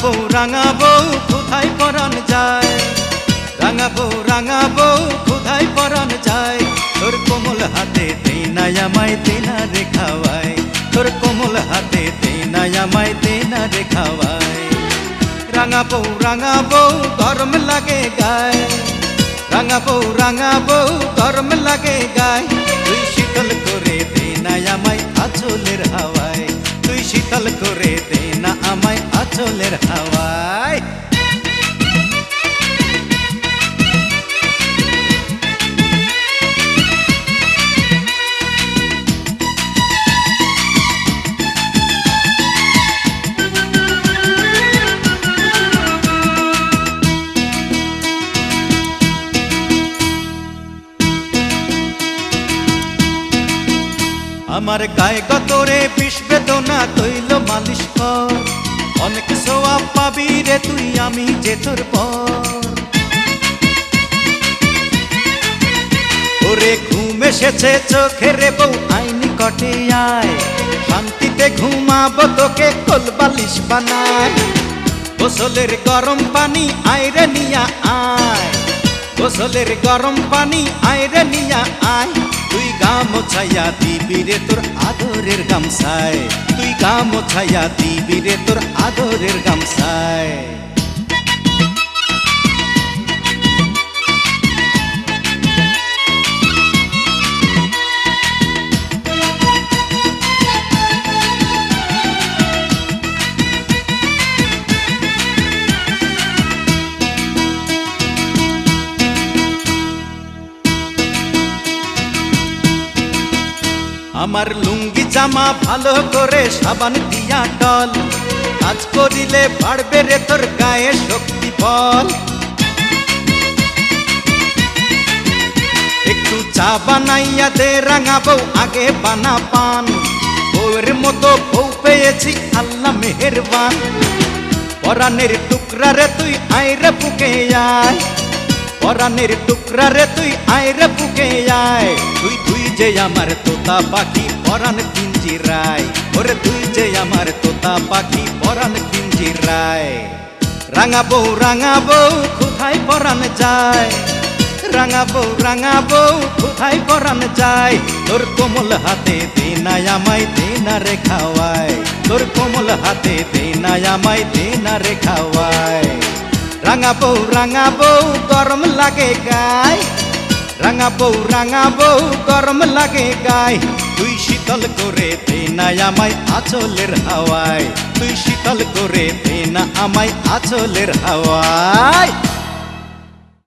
রাঙা বউ কোথায় পরাণ যায়, রাঙা বউ কোথায় পরাণ যায়। তোর কোমল হাতে দেই না আমায় দেনা রে খাওয়াই, তোর কোমল হাতে দেই না আমায় দেনা রে খাওয়াই। রাঙা বউ গরম লাগে গায়, রাঙা বউ গরম লাগে গায়। তুই শীতল করে দে না আমায় আঁচলের হাওয়ায়, তুই শীতল করে দে না আমায় আঁচলের হাওয়ায়। আমার গায়ে গতরে বিষ বেদনা তৈল মালিশ কর, অনেক সোয়াব পাবি রে তুই আমি যে তোর পর। ওরে ঘুম এসেছে চোখে রে বউ আইনি কটে আয়, শান্তিতে ঘুমাবো তোকে কোল বালিশ বানায়। গোসলের গরম পানি আইরে নিয়া আয়, গোসলের গরম পানি আইরে নিয়া আয়। তুই গা মোছাইয়া দিবি রে তোর আদরের গামছায়, তুই গা মোছাইয়া দিবি রে তোর আদরের গামছায়। আমার লুঙ্গি জামা ভালো করে সাবান দিয়া টল, কাজ করিলে বাড়বে রে তোর গায়ে শক্তি বল। একটু চা বানাইয়া দে রাঙা বউ আগে বানা পান, বউয়ের মতো বউ পেয়েছি আল্লাহ মেহেরবান। পরাণের টুকরা রে তুই আইরে বুকে আয়, পরাণের টুকরা রে তুই আইরে বুকে আয়। তুই যে আমার তোতা পাখি পরাণ পিঞ্জিরায়, ওরে তুই যে আমার তোতা পাখি পরাণ পিঞ্জিরায়। রাঙা বউ কোথায় পরাণ যায়, রাঙা বউ কোথায় পরাণ যায়। তোর কোমল হাতে দে না আমায় দে না রে খাওয়ায়, তোর কোমল হাতে দে না আমায় দে না রে খাওয়ায়। রাঙা বউ গরম লাগে গায়, রাঙা বউ গরম লাগে গায়। তুই শীতল করে দে না আমায় আঁচলের হাওয়ায়, তুই শীতল করে দে না আমায় আঁচলের হাওয়ায়।